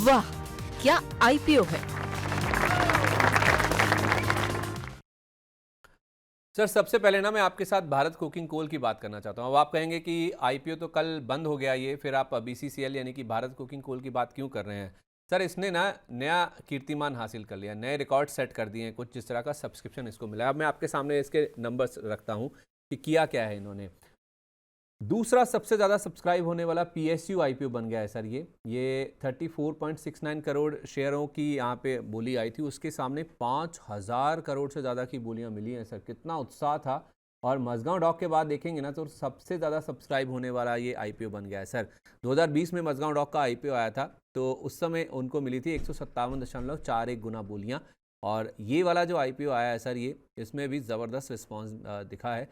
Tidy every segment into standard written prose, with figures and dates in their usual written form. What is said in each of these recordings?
वाह, क्या आईपीओ है। सर सबसे पहले ना मैं आपके साथ भारत कोकिंग कोल की बात करना चाहता हूँ। अब आप कहेंगे कि आईपीओ तो कल बंद हो गया ये, फिर आप बीसीसीएल यानी कि भारत कुकिंग कोल की बात क्यों कर रहे हैं? सर इसने ना नया कीर्तिमान हासिल कर लिया, नए रिकॉर्ड सेट कर दिए हैं कुछ, जिस तरह का सब्सक्रिप्शन इसको मिला है। अब मैं आपके सामने इसके नंबर्स रखता हूँ कि किया क्या है इन्होंने। दूसरा सबसे ज़्यादा सब्सक्राइब होने वाला पीएसयू आईपीओ बन गया है सर। ये 34.69 करोड़ शेयरों की यहाँ पे बोली आई थी, उसके सामने 5,000 करोड़ से ज़्यादा की बोलियाँ मिली हैं सर। कितना उत्साह था। और मझगांव डॉक के बाद देखेंगे ना तो सबसे ज़्यादा सब्सक्राइब होने वाला ये आईपीओ बन गया है सर। 2020 में मझगांव डॉक का आईपीओ आया था, तो उस समय उनको मिली थी 157.41 गुना बोलियाँ। और ये वाला जो आईपीओ आया है सर, ये इसमें भी ज़बरदस्त रिस्पॉन्स दिखा है।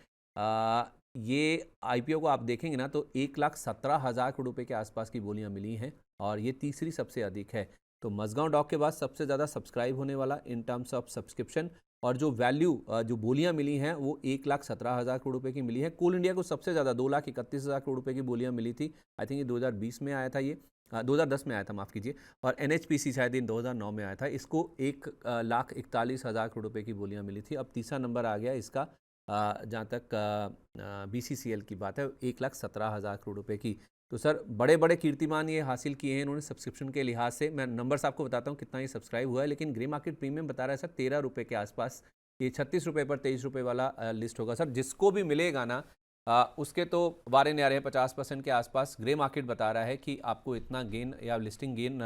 ये आईपीओ को आप देखेंगे ना तो 1,17,000 करोड़ रुपए के आसपास की बोलियां मिली हैं, और ये तीसरी सबसे अधिक है। तो मझगांव डॉक के बाद सबसे ज़्यादा सब्सक्राइब होने वाला इन टर्म्स ऑफ सब्सक्रिप्शन, और जो वैल्यू जो बोलियां मिली हैं वो 1,17,000 करोड़ रुपए की मिली है। कोल इंडिया को सबसे ज़्यादा 2,31,000 करोड़ रुपए की बोलियां मिली थी। आई थिंक ये 2020 में आया था, ये 2010 में आया था, माफ़ कीजिए। और एनएचपीसी शायद इन 2009 में आया था। इसको 1,41,000 करोड़ रुपए की बोलियां मिली थी। अब तीसरा नंबर आ गया इसका, जहाँ तक बीसीसीएल की बात है, 1,17,000 करोड़ रुपए की। तो सर बड़े बड़े कीर्तिमान ये हासिल किए हैं इन्होंने सब्सक्रिप्शन के लिहाज से। मैं नंबर्स आपको बताता हूँ कितना ये सब्सक्राइब हुआ है, लेकिन ग्रे मार्केट प्रीमियम बता रहा है सर 13 रुपये के आसपास। ये 36 रुपये पर 23 रुपये वाला लिस्ट होगा सर। जिसको भी मिलेगा ना उसके तो वारे न्यारे हैं। 50% के आसपास ग्रे मार्केट बता रहा है कि आपको इतना गेन या लिस्टिंग गेन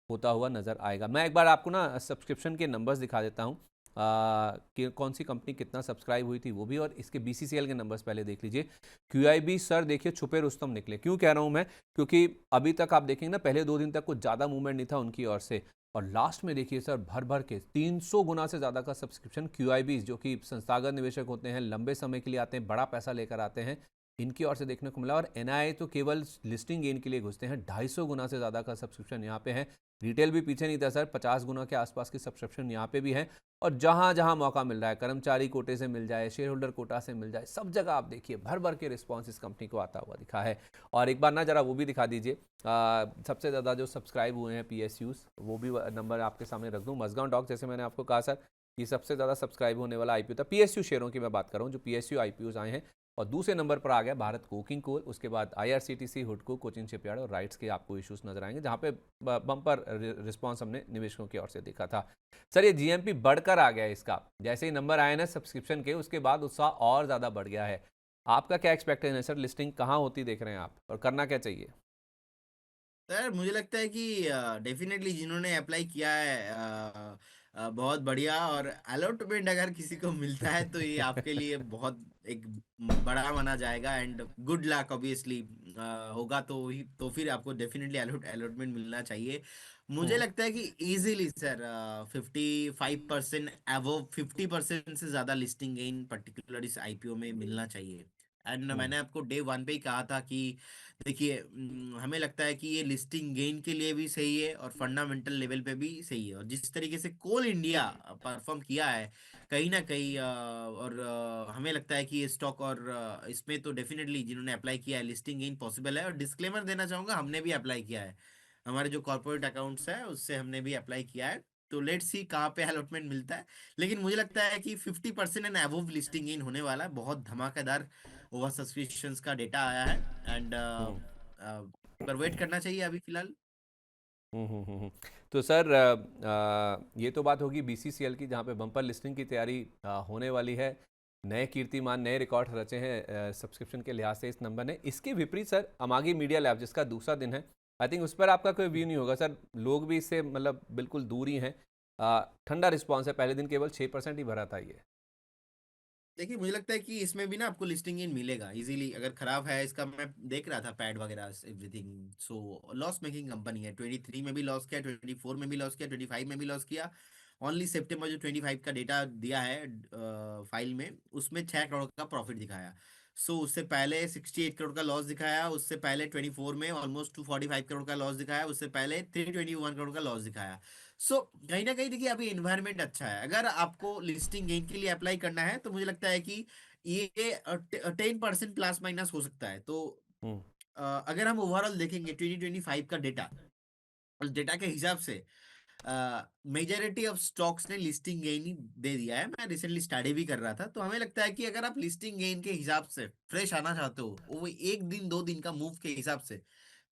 होता हुआ नज़र आएगा। मैं एक बार आपको ना सब्सक्रिप्शन के नंबर्स दिखा देता हूँ कि कौन सी कंपनी कितना सब्सक्राइब हुई थी वो भी, और इसके बीसीसीएल के नंबर्स पहले देख लीजिए। क्यूआईबी सर देखिए छुपे रुस्तम निकले। क्यों कह रहा हूँ मैं? क्योंकि अभी तक आप देखेंगे ना, पहले 2 दिन तक कुछ ज़्यादा मूवमेंट नहीं था उनकी ओर से, और लास्ट में देखिए सर भर भर के 300 गुना से ज़्यादा का सब्सक्रिप्शन क्यूआईबी, जो कि संस्थागत निवेशक होते हैं, लंबे समय के लिए आते हैं, बड़ा पैसा लेकर आते हैं, इनकी ओर से देखने को मिला। और एनआईआई तो केवल लिस्टिंग गेन के लिए घुसते हैं। 250 गुना से ज़्यादा का सब्सक्रिप्शन यहाँ पे है। रिटेल भी पीछे नहीं था सर, 50 गुना के आसपास की सब्सक्रिप्शन यहाँ पे भी है। और जहाँ जहाँ मौका मिल रहा है, कर्मचारी कोटे से मिल जाए, शेयर होल्डर कोटा से मिल जाए, सब जगह आप देखिए भर भर के रिस्पॉन्स इस कंपनी को आता हुआ दिखा है। और एक बार ना जरा वो भी दिखा दीजिए, सबसे ज़्यादा जो सब्सक्राइब हुए हैं पीएसयूज, वो भी नंबर आपके सामने रख दूँ। मझगांव डॉक, जैसे मैंने आपको कहा सर, ये सबसे ज़्यादा सब्सक्राइब होने वाला आईपीओ था। पीएसयू शेयरों की मैं बात कर रहा हूँ, जो पीएसयू आईपीओज आए हैं। और दूसरे नंबर पर आ गया भारत कोकिंग कोल, उसके बाद आईआरसीटीसी, हुडको, कोचिन शिपयार्ड और राइट्स के आपको इश्यूज नजर आएंगे, जहां पे बम्पर रिस्पांस हमने निवेशकों की ओर से देखा था। सर ये जीएमपी बढ़कर आ गया है इसका, जैसे ही नंबर आए ना सब्सक्रिप्शन के, उसके बाद उत्साह और ज़्यादा बढ़ गया है। आपका क्या एक्सपेक्टेशन है सर? लिस्टिंग कहाँ होती देख रहे हैं आप, और करना क्या चाहिए? सर मुझे लगता है कि डेफिनेटली जिन्होंने अप्लाई किया है बहुत बढ़िया। और अलॉटमेंट अगर किसी को मिलता है तो ये आपके लिए बहुत एक बड़ा माना जाएगा। एंड गुड लक ऑब्वियसली होगा तो फिर आपको डेफिनेटली अलॉटमेंट मिलना चाहिए। मुझे हम्म। लगता है कि इजीली सर 55% अबव 50% से ज्यादा लिस्टिंग गेन पर्टिकुलर इस आईपीओ में मिलना चाहिए। एंड हम्म। मैंने आपको डे वन पे ही कहा था कि देखिए हमें लगता है कि ये लिस्टिंग गेन के लिए भी सही है और फंडामेंटल लेवल पे भी सही है। और जिस तरीके से कोल इंडिया परफॉर्म किया है कहीं ना कहीं और हमें लगता है कि ये स्टॉक और इसमें तो डेफिनेटली जिन्होंने अप्लाई किया है लिस्टिंग गेन पॉसिबल है। और डिस्क्लेमर देना चाहूंगा, हमने भी अप्लाई किया है। हमारे जो कॉर्पोरेट अकाउंट्स है उससे हमने भी अप्लाई किया है। तो लेट्स सी कहाँ पे अलॉटमेंट मिलता है। लेकिन मुझे लगता है कि 50% एंड अबव लिस्टिंग इन होने वाला है। बहुत धमाकेदार ओवर सब्सक्रिप्शंस का डेटा आया है। एंड हम्म। पर वेट करना चाहिए अभी फिलहाल। तो सर ये तो बात होगी बीसीसीएल की, जहाँ पे बम्पर लिस्टिंग की तैयारी होने वाली है। नए कीर्तिमान, नए रिकॉर्ड रचे हैं सब्सक्रिप्शन के लिहाज से इस नंबर ने। इसके विपरीत सर अमागी मीडिया लैब, जिसका दूसरा दिन है, आई थिंक उस पर आपका कोई व्यू नहीं होगा सर। लोग भी इससे मतलब बिल्कुल दूर ही हैं। ठंडा रिस्पॉन्स है, पहले दिन केवल 6% ही भरा था ये। देखिए मुझे लगता है कि इसमें भी ना आपको लिस्टिंग इन मिलेगा इजीली। अगर खराब है इसका, मैं देख रहा था पैड वगैरह everything. So loss making company है। 23 में भी लॉस किया, 24 में भी लॉस किया, 25 में भी लॉस किया। ओनली सितंबर जो 25 का डेटा दिया है फाइल में, उसमें 6 करोड़ का प्रॉफिट दिखाया। सो उससे पहले 68 करोड़ का लॉस दिखाया। उससे पहले 24 में ऑलमोस्ट 245 करोड़ का लॉस दिखाया। उससे पहले 321 करोड़ का लॉस दिखाया। सो कहीं ना कहीं देखिए अभी इन्वायरमेंट अच्छा है। अगर आपको लिस्टिंग गेन के लिए अप्लाई करना है तो मुझे लगता है कि ये 10% प्लस माइनस हो सकता है। तो हम्म। अगर हम ओवरऑल देखेंगे 2025 का डेटा, डेटा के हिसाब से मेजॉरिटी ऑफ स्टॉक्स ने लिस्टिंग गेन ही दे दिया है। मैं रिसेंटली स्टडी भी कर रहा था, तो हमें लगता है कि अगर आप लिस्टिंग गेन के हिसाब से फ्रेश आना चाहते हो, वो एक दिन दो दिन का मूव के हिसाब से,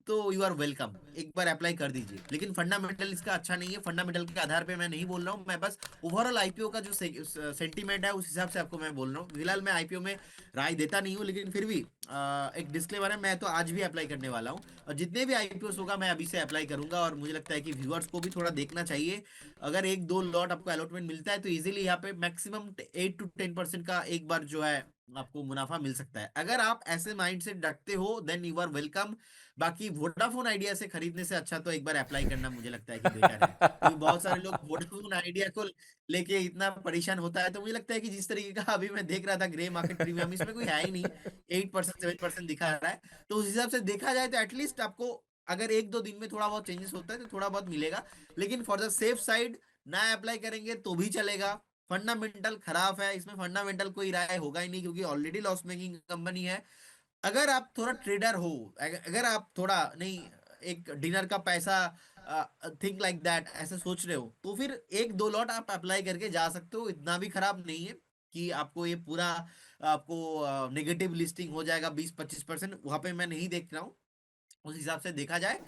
तो यू आर वेलकम, एक बार अप्लाई कर दीजिए। लेकिन फंडामेंटल इसका अच्छा नहीं है। फंडामेंटल के आधार पे मैं नहीं बोल रहा हूँ, मैं बस ओवरऑल आईपीओ का जो सेंटीमेंट है उस हिसाब से आपको मैं बोल रहा हूँ। फिलहाल मैं आईपीओ में राय देता नहीं हूँ, लेकिन फिर भी एक डिस्क्लेमर है, मैं तो आज भी अप्लाई करने वाला हूँ, और जितने भी आईपीओ होगा मैं अभी से अप्लाई करूंगा। और मुझे लगता है कि व्यूअर्स को भी थोड़ा देखना चाहिए। अगर एक दो लॉट आपको अलॉटमेंट मिलता है तो इजीली यहाँ पे मैक्सिमम 8 to 10% का एक बार जो है आपको मुनाफा मिल सकता है। अगर आप ऐसे माइंड से रखते हो देन यू आर वेलकम। बाकी वोडाफोन आइडिया से खरीदने से अच्छा तो एक बार अप्लाई करना मुझे लगता है कि बेटर है, क्योंकि बहुत सारे लोग वोडाफोन आइडिया को लेके इतना परेशान होता है। तो मुझे लगता है कि जिस तरीके का अभी मैं देख रहा था ग्रे मार्केट प्रीमियम, इसमें कोई है ही नहीं, 8% 7% दिखा रहा है। तो उस हिसाब से देखा जाए तो एटलीस्ट आपको अगर एक दो दिन में थोड़ा बहुत चेंजेस होता है तो थोड़ा बहुत मिलेगा। लेकिन फॉर द सेफ साइड ना अप्लाई करेंगे तो भी चलेगा। फंडामेंटल खराब है, इसमें फंडामेंटल कोई राय होगा ही नहीं, क्योंकि ऑलरेडी लॉस मेकिंग कंपनी है। अगर आप थोड़ा ट्रेडर हो, अगर आप थोड़ा नहीं, एक डिनर का पैसा थिंक लाइक दैट ऐसे सोच रहे हो, तो फिर एक दो लॉट आप अप्लाई करके जा सकते हो। इतना भी खराब नहीं है कि आपको ये पूरा आपको नेगेटिव लिस्टिंग हो जाएगा 20-25%, वहां पे मैं नहीं देख रहा हूँ। उस हिसाब से देखा जाए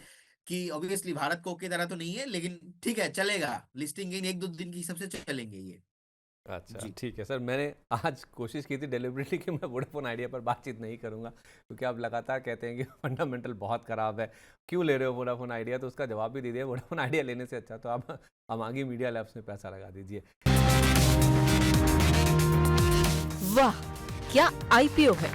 कि ऑब्वियसली भारत को की तरह तो नहीं है, लेकिन ठीक है, चलेगा। लिस्टिंग इन एक दो दिन के हिसाब से चलेंगे ये। अच्छा जी। ठीक है सर, मैंने आज कोशिश की थी डिलिबरेटली कि मैं वोडाफोन आइडिया पर बातचीत नहीं करूंगा, क्योंकि आप लगातार कहते हैं कि फंडामेंटल बहुत ख़राब है, क्यों ले रहे हो वोडाफोन आइडिया, तो उसका जवाब भी दे दिया। वोडाफोन आइडिया लेने से अच्छा तो आप अमांगी मीडिया लैब्स में पैसा लगा दीजिए। वाह क्या आईपीओ है।